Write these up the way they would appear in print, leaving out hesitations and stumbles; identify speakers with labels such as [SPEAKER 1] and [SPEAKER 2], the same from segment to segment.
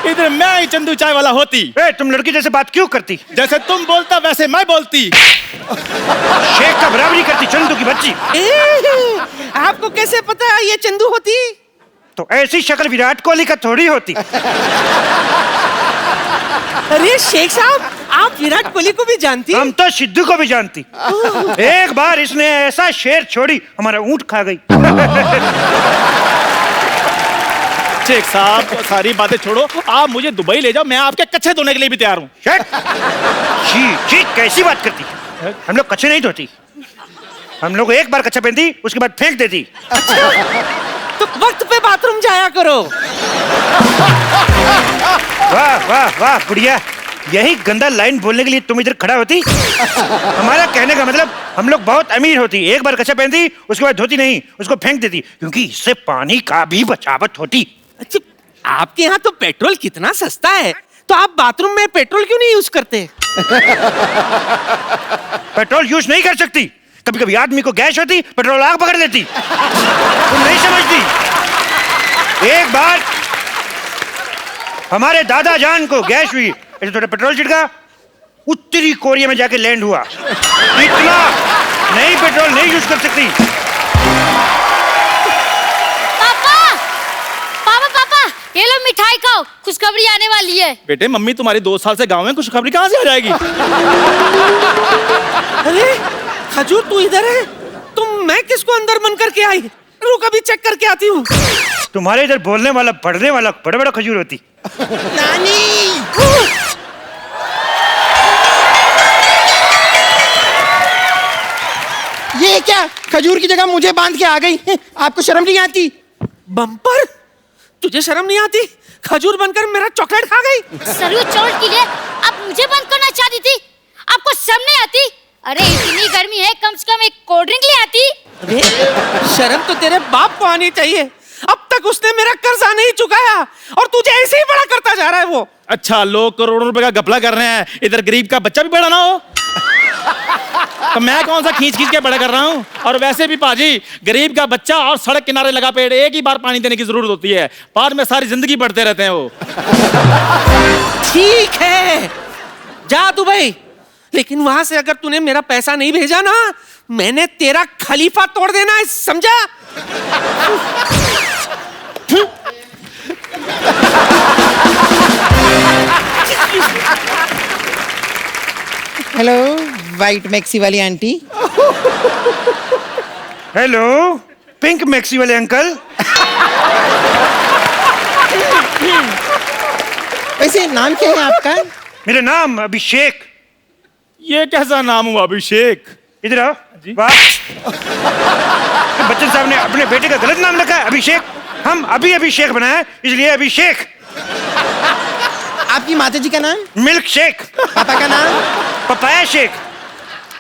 [SPEAKER 1] इधर मैं ही चंदू चाय वाला होती।
[SPEAKER 2] तुम लड़की जैसे बात क्यों करती?
[SPEAKER 1] जैसे तुम बोलता वैसे मैं बोलती।
[SPEAKER 2] शेख का बराबरी करती चंदू की बच्ची।
[SPEAKER 3] आपको कैसे पता ये चंदू होती?
[SPEAKER 2] तो ऐसी शक्ल विराट कोहली का थोड़ी होती।
[SPEAKER 3] अरे शेख साहब, आप विराट कोहली को भी जानती?
[SPEAKER 2] हम तो सिद्धू को भी जानती। एक बार इसने ऐसा शेर छोड़ी, हमारा ऊंट खा गई।
[SPEAKER 1] शेख साहब सारी बातें छोड़ो, आप मुझे दुबई ले जाओ, मैं आपके कच्चे धोने के लिए भी तैयार हूँ।
[SPEAKER 2] छी, कैसी बात करती? हम लोग कच्चे नहीं धोती। हम लोग एक बार कच्चा पहनती, उसके बाद फेंक देती।
[SPEAKER 3] तो वक्त पे बाथरूम जाया करो।
[SPEAKER 2] वाह वाह वाह बुढ़िया, यही गंदा लाइन बोलने के लिए तुम इधर खड़ा होती? हमारा कहने का मतलब, हम लोग बहुत अमीर होती, एक बार कच्चा पहनती, उसके बाद धोती नहीं, उसको फेंक देती, क्योंकि इससे पानी का भी बचावट होती।
[SPEAKER 3] अच्छा, आपके यहाँ तो पेट्रोल कितना सस्ता है, तो आप बाथरूम में पेट्रोल क्यों नहीं यूज करते?
[SPEAKER 2] पेट्रोल यूज नहीं कर सकती, कभी कभी आदमी को गैस होती, पेट्रोल आग पकड़ लेती। तुम नहीं समझती। एक बार हमारे दादा जान को गैस हुई, ऐसे थोड़ा पेट्रोल छिड़का, उत्तरी कोरिया में जाके लैंड हुआ। इतना नहीं, पेट्रोल नहीं यूज कर सकती।
[SPEAKER 4] पापा, ये लो मिठाई खाओ, खुशखबरी आने वाली है।
[SPEAKER 1] बेटे मम्मी तुम्हारी 2 साल से गाँव में, खुशखबरी कहाँ से आ जाएगी?
[SPEAKER 3] अरे खजूर तू इधर है, मैं किसको अंदर बंद करके आई? रुक अभी चेक करके आती हूँ।
[SPEAKER 2] तुम्हारे इधर बोलने वाला, पढ़ने वाला बड़ा बड़ा खजूर होती।
[SPEAKER 3] नानी,
[SPEAKER 5] ये क्या, खजूर की जगह मुझे बांध के आ गई? आपको शर्म नहीं आती?
[SPEAKER 3] बम्पर, तुझे शर्म नहीं आती? खजूर बनकर मेरा चॉकलेट खा गई।
[SPEAKER 4] सरयू चोट के लिए आप मुझे बंद करना चाहती थी? आपको शर्म नहीं आती? अरे इतनी गर्मी है, कम से कम एक कोल्ड ड्रिंक ले आती।
[SPEAKER 3] अरे शर्म तो तेरे बाप को आनी चाहिए, अब तक उसने मेरा कर्जा नहीं चुकाया और तुझे ऐसे ही बड़ा करता जा रहा है वो।
[SPEAKER 1] अच्छा, लोग करोड़ों रुपए का घपला कर रहे हैं, इधर गरीब का बच्चा भी बड़ा ना हो? तो मैं कौन सा खींच खींच के बड़ा कर रहा हूँ? और वैसे भी पाजी, गरीब का बच्चा और सड़क किनारे लगा पेड़, एक ही बार पानी देने की जरूरत होती है, बाद में सारी जिंदगी बढ़ते रहते हैं वो।
[SPEAKER 3] ठीक है, जा दुबई, लेकिन वहां से अगर तूने मेरा पैसा नहीं भेजा ना, मैंने तेरा खलीफा तोड़ देना है, समझा?
[SPEAKER 5] हेलो वाइट मैक्सी वाली आंटी।
[SPEAKER 2] हेलो पिंक मैक्सी वाले अंकल।
[SPEAKER 5] वैसे नाम क्या है आपका?
[SPEAKER 2] मेरा नाम अभिषेक।
[SPEAKER 1] ये कैसा नाम हुआ अभिषेक?
[SPEAKER 2] इधर आओ। वाह, बच्चन साहब ने अपने बेटे का गलत नाम रखा है, अभिषेक। हम अभी अभिषेक बनाए, इसलिए अभिषेक।
[SPEAKER 5] आपकी माता जी का नाम?
[SPEAKER 2] Milk shake.
[SPEAKER 5] पापा का नाम?
[SPEAKER 2] Papaya shake.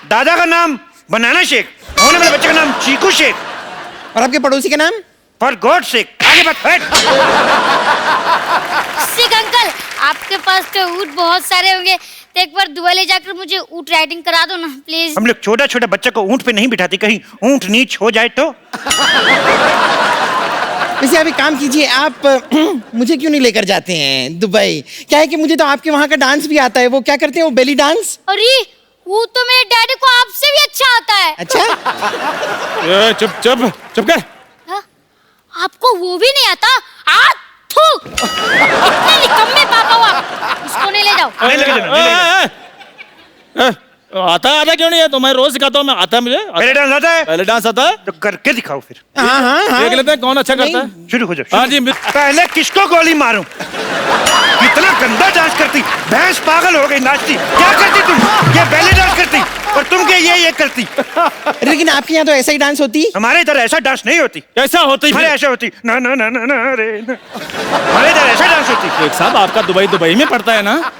[SPEAKER 2] दादा का नाम बनाना शेक। होने वाले बच्चे का नाम चीकू शेक।
[SPEAKER 5] और आपके पड़ोसी का नाम?
[SPEAKER 2] For God shake. आगे बात हट।
[SPEAKER 4] शेख अंकल, आपके पास तो ऊँट बहुत सारे होंगे, तो एक बार दुबई ले जाकर मुझे ऊँट राइडिंग करा दो ना प्लीज।
[SPEAKER 2] हम लोग छोटा छोटा बच्चा को ऊँट पे नहीं बिठाते, कहीं ऊँट नीच हो जाए तो।
[SPEAKER 5] वैसे आप एक काम कीजिए, आप मुझे क्यों नहीं लेकर जाते हैं दुबई? क्या है कि मुझे तो आपके वहाँ का डांस भी आता है, वो क्या करते हैं, वो बेली डांस।
[SPEAKER 4] अरे वो तो मेरे डैडी को आपसे भी अच्छा आता है।
[SPEAKER 5] अच्छा,
[SPEAKER 1] चुप चुप चुप कर।
[SPEAKER 4] हाँ? आपको वो भी नहीं आता? इतने निकम्मे पापा हो आप, उसको नहीं ले जाओ।
[SPEAKER 2] नहीं लेके जाना, नहीं लेके जाना।
[SPEAKER 1] आता क्यों नहीं है? तो मैं रोज सिखाता हूँ, मैं आता है मुझे।
[SPEAKER 2] पहले डांस आता है?
[SPEAKER 1] पहले डांस आता है
[SPEAKER 2] तो करके दिखाओ फिर।
[SPEAKER 5] हाँ हाँ हाँ,
[SPEAKER 1] देख लेते हैं कौन अच्छा करता है।
[SPEAKER 2] शुरू हो जाओ।
[SPEAKER 1] हाँ जी।
[SPEAKER 2] पहले किसको गोली मारूं? कितना गंदा डांस करती, भैंस पागल हो गई नाचती। क्या करती तुम? ये बैले डांस करती और तुम क्या ये करती?
[SPEAKER 5] लेकिन आपके यहाँ तो ऐसा ही डांस होती।
[SPEAKER 2] हमारे इधर ऐसा डांस नहीं होती।
[SPEAKER 1] ऐसा होती?
[SPEAKER 2] हमारे ऐसा होती ना ना ना ना ना रे ना। हमारे इधर ऐसा डांस होती।
[SPEAKER 1] एक साहब आपका दुबई में पड़ता है ना?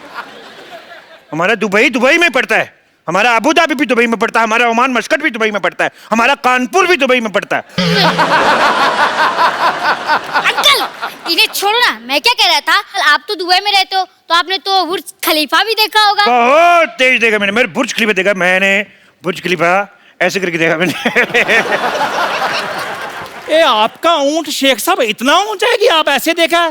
[SPEAKER 2] हमारा दुबई में पड़ता है, हमारा अबू धाबी भी दुबई में पड़ता है, हमारा ओमान मस्कट भी दुबई में पड़ता है, हमारा कानपुर भी दुबई में पड़ता है।
[SPEAKER 4] अंकल इन्हें छोड़ो ना, मैं क्या कह रहा था, आप तो दुबई में रहते हो, तो आपने तो बुर्ज खलीफा भी देखा होगा।
[SPEAKER 2] बहुत तेज देखा मैंने, मेरे बुर्ज खलीफा देखा मैंने, बुर्ज खलीफा ऐसे करके देखा मैंने।
[SPEAKER 1] ए आपका ऊंट शेख साहब इतना ऊंचा है कि आप ऐसे देखा?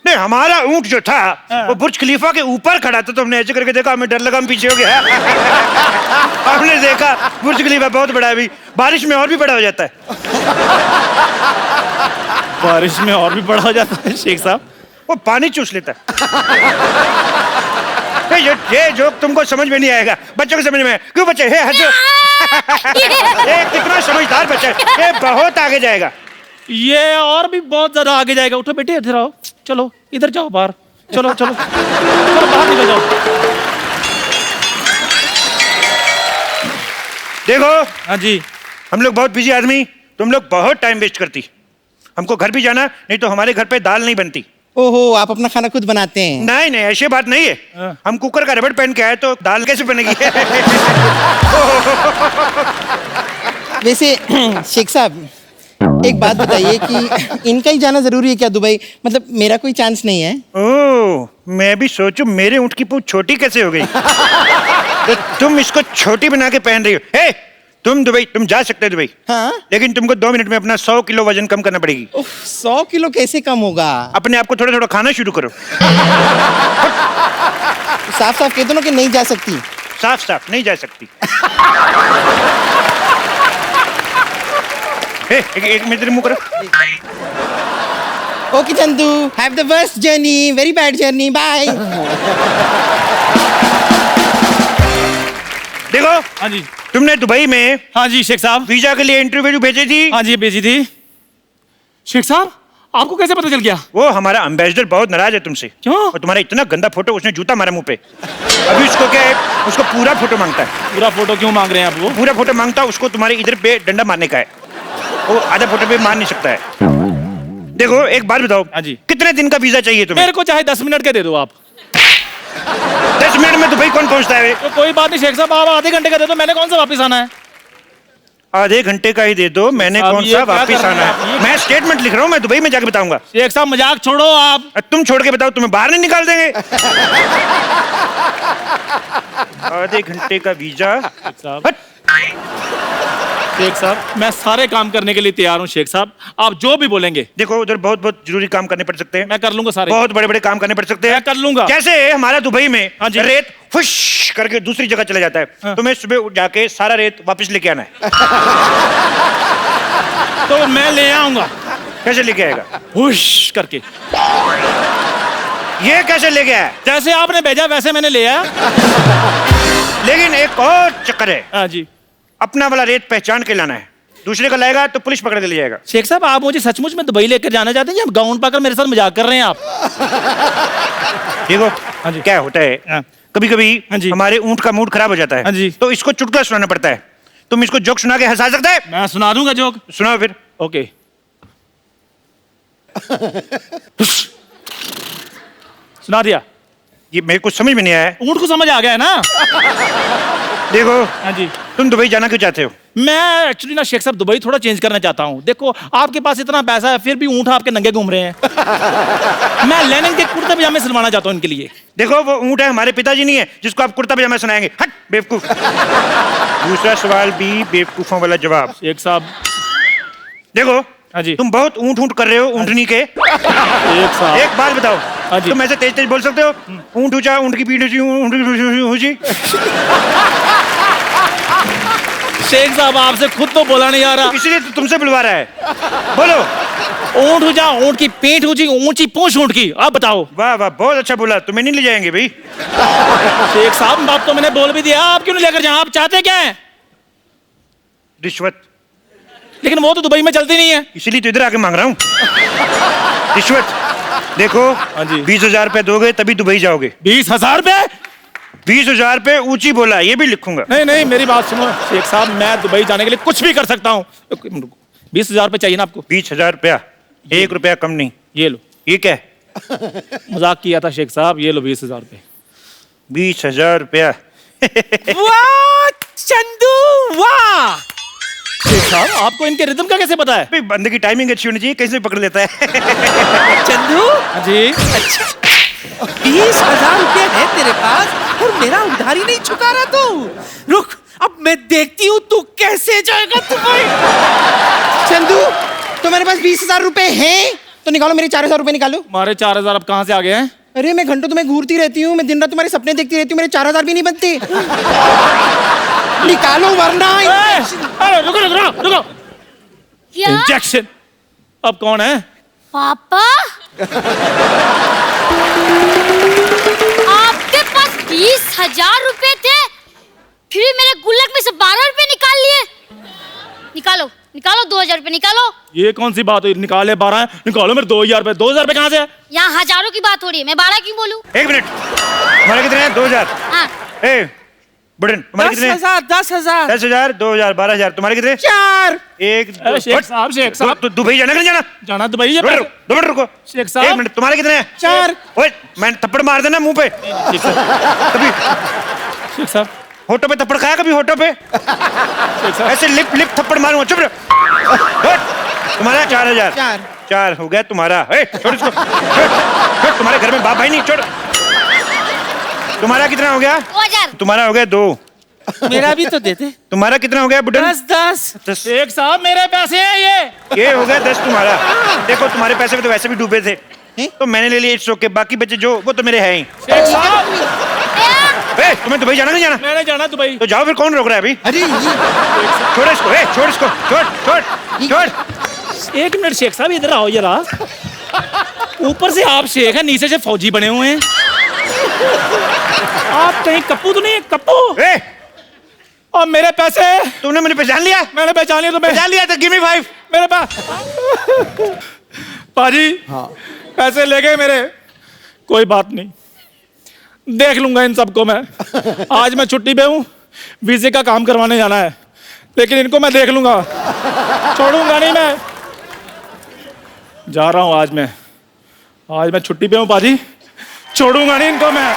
[SPEAKER 2] नहीं, हमारा ऊंट जो था वो बुर्ज खलीफा के ऊपर खड़ा था, तो हमने ऐसे करके देखा, हमें डर लगा, हम पीछे हो गया। हमने देखा बुर्ज खलीफा बहुत बड़ा है, अभी बारिश में और भी बड़ा हो जाता है।
[SPEAKER 1] बारिश में और भी बड़ा हो जाता है शेख साहब।
[SPEAKER 2] वो पानी चूस लेता है। ये जोक तुमको समझ में नहीं आएगा, बच्चों को समझ में आएगा। क्यों बच्चे? हे हंसो। ये कितना समझदार बच्चा है, ये बहुत आगे जाएगा।
[SPEAKER 1] ये और भी बहुत ज्यादा आगे जाएगा। उठो बेटे, इधर आओ, चलो इधर जाओ बाहर, चलो चलो चलो बाहर निकल जाओ।
[SPEAKER 2] देखो,
[SPEAKER 1] हाँ जी,
[SPEAKER 2] हम लोग बहुत बिजी आदमी, तुम लोग बहुत टाइम वेस्ट करती। हमको घर भी जाना, नहीं तो हमारे घर पे दाल नहीं बनती।
[SPEAKER 5] ओहो, आप अपना खाना खुद बनाते हैं?
[SPEAKER 2] नहीं नहीं, ऐसी बात नहीं है। हम कुकर का रबड़ पहन के आए तो दाल कैसे बनेगी?
[SPEAKER 5] वैसे शेख साहब, एक बात बताइए कि इनका ही जाना जरूरी है क्या दुबई? मतलब मेरा कोई चांस नहीं है?
[SPEAKER 2] ओह, मैं भी सोचूं मेरे ऊँट की पूंछ छोटी कैसे हो गई। तो तुम इसको छोटी बना के पहन रही हो। हे, तुम दुबई, तुम जा सकते हो दुबई,
[SPEAKER 5] हाँ?
[SPEAKER 2] लेकिन तुमको 2 मिनट में अपना 100 किलो वजन कम करना पड़ेगी।
[SPEAKER 5] 100 किलो कैसे कम होगा?
[SPEAKER 2] अपने आप को थोड़ा थोड़ा खाना शुरू करो।
[SPEAKER 5] साफ साफ कह दो ना कि नहीं जा सकती।
[SPEAKER 2] साफ साफ नहीं जा सकती। एक मिनट मुंह करो।
[SPEAKER 5] Okay Chandu, have the worst journey, very bad journey, bye.
[SPEAKER 2] देखो,
[SPEAKER 1] हाँ जी,
[SPEAKER 2] तुमने दुबई में
[SPEAKER 1] हाँ जी शेख साहब,
[SPEAKER 2] वीजा के लिए इंटरव्यू भेजी थी।
[SPEAKER 1] हाँ जी भेजी थी। शेख साहब, आपको कैसे पता चल गया?
[SPEAKER 2] वो हमारा एम्बेसडर बहुत नाराज है तुमसे।
[SPEAKER 1] क्यों?
[SPEAKER 2] और तुम्हारा इतना गंदा फोटो, उसने जूता मारा मुंह पे। अभी उसको क्या है, उसको पूरा फोटो मांगता है।
[SPEAKER 1] पूरा फोटो क्यों मांग रहे हैं आप? वो
[SPEAKER 2] पूरा फोटो मांगता है, उसको तुम्हारे इधर पे डंडा मारने का है। वो आधा फोटो पे मार नहीं सकता है। देखो, एक बात बताओ,
[SPEAKER 1] हाँ जी,
[SPEAKER 2] कितने दिन का वीजा चाहिए तुम्हें?
[SPEAKER 1] मेरे को चाहे 10 मिनट के दे दो आप।
[SPEAKER 2] 10 मिनट में दुबई कौन पहुंचता है?
[SPEAKER 1] तो कोई बात नहीं शेख साहब, आप आधे घंटे का दे दो, मैंने कौन सा वापस आना है?
[SPEAKER 2] आधे घंटे का ही दे दो, मैंने
[SPEAKER 1] साहब,
[SPEAKER 2] कौन
[SPEAKER 1] ये
[SPEAKER 2] सा
[SPEAKER 1] क्या
[SPEAKER 2] वापिस
[SPEAKER 1] कर रहे
[SPEAKER 2] आना
[SPEAKER 1] हैं आप?
[SPEAKER 2] है? मैं स्टेटमेंट लिख रहा हूँ, मैं दुबई में जाके बताऊंगा।
[SPEAKER 1] शेख साहब मजाक छोड़ो आप।
[SPEAKER 2] तुम छोड़ के बताओ, तुम्हें बाहर नहीं निकाल देंगे। आधे घंटे का वीजा।
[SPEAKER 1] साहब, शेख साहब, मैं सारे काम करने के लिए तैयार हूँ शेख साहब, आप जो भी बोलेंगे।
[SPEAKER 2] देखो, उधर बहुत बहुत जरूरी काम करने पड़ सकते हैं।
[SPEAKER 1] मैं कर लूंगा सारे,
[SPEAKER 2] बहुत बड़े बड़े काम करने पड़ सकते हैं।
[SPEAKER 1] मैं कर लूंगा।
[SPEAKER 2] कैसे? हमारा दुबई में
[SPEAKER 1] हाँ जी,
[SPEAKER 2] रेत फुश करके दूसरी जगह चला जाता है।
[SPEAKER 1] हाँ।
[SPEAKER 2] तुम्हें सुबह उठ जाके सारा रेत वापस लेके आना है।
[SPEAKER 1] तो मैं ले आऊंगा।
[SPEAKER 2] कैसे लेके आएगा?
[SPEAKER 1] हुश करके।
[SPEAKER 2] ये कैसे लेके आया?
[SPEAKER 1] जैसे आपने भेजा वैसे मैंने ले आया।
[SPEAKER 2] लेकिन एक और चक्कर है।
[SPEAKER 1] हाँ जी,
[SPEAKER 2] अपना वाला रेत पहचान के लाना है, दूसरे का लाएगा तो पुलिस पकड़ के ले जाएगा।
[SPEAKER 1] शेख साहब, आप मुझे सचमुच में दुबई लेकर जाना चाहते हैं या गाउन पाकर मेरे साथ मजाक कर रहे हैं आप?
[SPEAKER 2] देखो,
[SPEAKER 1] हाँ जी,
[SPEAKER 2] क्या होता है,
[SPEAKER 1] हाँ।
[SPEAKER 2] कभी कभी
[SPEAKER 1] हाँ जी,
[SPEAKER 2] हमारे ऊंट का मूड खराब हो जाता है।
[SPEAKER 1] हाँ जी,
[SPEAKER 2] तो इसको चुटकुला सुनाना पड़ता है। तुम इसको जोक सुना के हंसा सकता है?
[SPEAKER 1] मैं सुना दूंगा जोक।
[SPEAKER 2] सुनाओ फिर।
[SPEAKER 1] ओके। सुना दिया।
[SPEAKER 2] ये मेरे को समझ में नहीं आया।
[SPEAKER 1] ऊंट को समझ आ गया है ना?
[SPEAKER 2] देखो,
[SPEAKER 1] हाँ जी,
[SPEAKER 2] तुम दुबई जाना क्यों चाहते हो?
[SPEAKER 1] मैं एक्चुअली ना शेख साहब दुबई थोड़ा चेंज करना चाहता हूँ। देखो, आपके पास इतना पैसा है, फिर भी ऊंट आपके नंगे घूम रहे हैं। मैं लेनिन के कुर्ते पजामे सिलवाना चाहता हूँ इनके लिए।
[SPEAKER 2] देखो, वो ऊंट है, हमारे पिताजी नहीं है जिसको आप कुर्ता पजामा सुनाएंगे। हट बेवकूफ। दूसरा सवाल भी बेवकूफों वाला जवाब।
[SPEAKER 1] शेख साहब,
[SPEAKER 2] देखो,
[SPEAKER 1] हाँ जी,
[SPEAKER 2] तुम बहुत ऊंट ऊंट कर रहे हो, ऊंटनी के।
[SPEAKER 1] शेख साहब,
[SPEAKER 2] एक बात बताओ,
[SPEAKER 1] हाँ जी,
[SPEAKER 2] तुम ऐसे तेज तेज बोल सकते हो? ऊंट ऊंचा, ऊंट की पीठ ऊंची, ऊंट की ऊंची।
[SPEAKER 1] शेख साहब, आपसे खुद तो बोला नहीं आ रहा,
[SPEAKER 2] इसलिए तो तुमसे बुलवा रहा है। बोलो।
[SPEAKER 1] ऊंट ऊंचा, ऊंट की पीठ ऊंची, ऊंची पूंछ ऊंट की। आप बताओ।
[SPEAKER 2] वाह वाह, बहुत अच्छा बोला। तुम्हें नहीं ले जाएंगे भाई।
[SPEAKER 1] शेख साहब, बात तो मैंने बोल भी दिया, आप क्यों नहीं लेकर जाए? आप चाहते क्या है?
[SPEAKER 2] रिश्वत।
[SPEAKER 1] लेकिन वो तो दुबई में चलती नहीं है।
[SPEAKER 2] इसीलिए तो इधर आके मांग रहा हूँ। रिश्वत। देखो,
[SPEAKER 1] हाँ जी,
[SPEAKER 2] 20,000 रुपए दोगे तभी दुबई जाओगे।
[SPEAKER 1] 20,000 रुपए?
[SPEAKER 2] 20,000 रुपए ऊंची बोला, ये भी लिखूंगा।
[SPEAKER 1] नहीं नहीं, मेरी बात सुनो शेख साहब, मैं दुबई जाने के लिए कुछ भी कर सकता हूँ। 20,000 रुपए चाहिए ना आपको?
[SPEAKER 2] 20,000 रुपया, 1 रुपया कम नहीं।
[SPEAKER 1] ये लो।
[SPEAKER 2] ये क्या है?
[SPEAKER 1] मजाक किया था शेख साहब, ये लो 20,000 रुपए।
[SPEAKER 2] 20,000 रुपया।
[SPEAKER 3] वाह चंदू, वाह।
[SPEAKER 1] शेख साहब, आपको इनके रिदम का कैसे पता है?
[SPEAKER 2] भाई, बंदे की टाइमिंग अच्छी होनी चाहिए, कैसे पकड़ लेता है।
[SPEAKER 3] चंदू,
[SPEAKER 1] हाँ जी,
[SPEAKER 3] अच्छा 20,000 रुपये है तेरे पास और मेरा उधारी नहीं चुका रहा तू। रुक, अब मैं देखती हूँ तू कैसे जाएगा दुबई।
[SPEAKER 5] चंदू, तो मेरे पास 20,000 रुपए हैं, तो तो निकालो मेरे 4000 रुपए निकालो।
[SPEAKER 1] हमारे 4000 अब कहाँ से आ गए हैं?
[SPEAKER 5] अरे मैं घंटों तुम्हें घूरती रहती हूँ, मैं दिन रात तुम्हारे सपने देखती रहती हूँ, मेरे 4000 भी नहीं बनते। निकालो वरना
[SPEAKER 1] अरे रुको रुको रुको रुको।
[SPEAKER 4] क्या
[SPEAKER 1] इंजेक्शन। अब कौन है?
[SPEAKER 4] पापा? आपके पास 20,000 रुपए थे, फिर मेरे गुल्लक में से 12 रुपए निकाल लिए। निकालो निकालो 2000 रुपए निकालो।
[SPEAKER 1] ये कौन सी बात हुई? निकाले 12 निकालो मेरे 2000 रुपए। 2000 रुपए कहाँ से है?
[SPEAKER 4] यहाँ हजारों की बात हो रही है, मैं 12 क्यों बोलूं?
[SPEAKER 2] एक मिनट, तुम्हारे कितने हैं? 2000।
[SPEAKER 4] हाँ
[SPEAKER 2] ए बुढ़न, तुम्हारे कितने हैं?
[SPEAKER 3] 10,000 10,000
[SPEAKER 2] 10,000, 2,000, 12,000। तुम्हारे कितने?
[SPEAKER 5] 4।
[SPEAKER 2] एक दो,
[SPEAKER 1] अरे शेख साहब, शेख साहब।
[SPEAKER 2] तो दुबई जाना कि नहीं जाना?
[SPEAKER 1] जाना दुबई है।
[SPEAKER 2] 2 मिनट रुको।
[SPEAKER 1] शेख साहब।
[SPEAKER 2] 1 मिनट, तुम्हारे कितने हैं?
[SPEAKER 5] 4।
[SPEAKER 2] ओए मैं थप्पड़ मार देना मुंह पे
[SPEAKER 1] शेख साहब,
[SPEAKER 2] कभी।
[SPEAKER 1] शेख साहब,
[SPEAKER 2] होठों पे थप्पड़ खाया कभी? होठों पे
[SPEAKER 1] शेख साहब।
[SPEAKER 2] ऐसे लिप लिप थप्पड़ मारूंगा। चुप रहो। हट। तुम्हारा 4,000।
[SPEAKER 5] 4।
[SPEAKER 2] 4 हो गया तुम्हारा। ए, छोड़ इसको। छोड़। तुम्हारे घर में बाप भाई नहीं। छोड़। तुम्हारा कितना हो गया?
[SPEAKER 4] 2000।
[SPEAKER 2] तुम्हारा हो गया 2।
[SPEAKER 3] मेरा भी तो देते।
[SPEAKER 2] तुम्हारा कितना हो गया बुढ़न?
[SPEAKER 3] 10
[SPEAKER 1] शेख साहब मेरे पैसे हैं ये।
[SPEAKER 2] ये हो गया 10 तुम्हारा। देखो तुम्हारे पैसे में तो वैसे भी डूबे थे, तो मैंने ले लिए 100 के। बाकी बचे जो वो तो मेरे हैं ही।
[SPEAKER 1] शेख साहब
[SPEAKER 2] ए, तुम्हें दुबई जाना नहीं जाना?
[SPEAKER 1] मैंने जाना दुबई।
[SPEAKER 2] तो जाओ फिर, कौन रोक रहा है अभी?
[SPEAKER 5] अरे
[SPEAKER 2] छोड़ इसको। ए, छोड़ इसको। छोड़ छोड़ छोड़।
[SPEAKER 1] एक मिनट शेख साहब, इधर आओ जरा। ऊपर से आप शेख हैं, नीचे से फौजी बने हुए हैं। आप कहीं कप्पू तो नहीं है? कप्पू।
[SPEAKER 2] ए,
[SPEAKER 1] और मेरे पैसे?
[SPEAKER 2] तुमने मुझे पहचान लिया?
[SPEAKER 1] मैंने पहचान लिया तुम्हें।
[SPEAKER 2] पहचान लिया तो गिव मी 5।
[SPEAKER 1] मेरे पास पाजी पैसे ले गए मेरे। कोई बात नहीं, देख लूंगा इन सबको मैं। आज मैं छुट्टी पे हूँ, वीजे का काम करवाने जाना है, लेकिन इनको मैं देख लूंगा, छोड़ूंगा नहीं मैं। जा रहा हूँ आज मैं छुट्टी पे हूँ पाजी, छोड़ूंगा नहीं इनको मैं।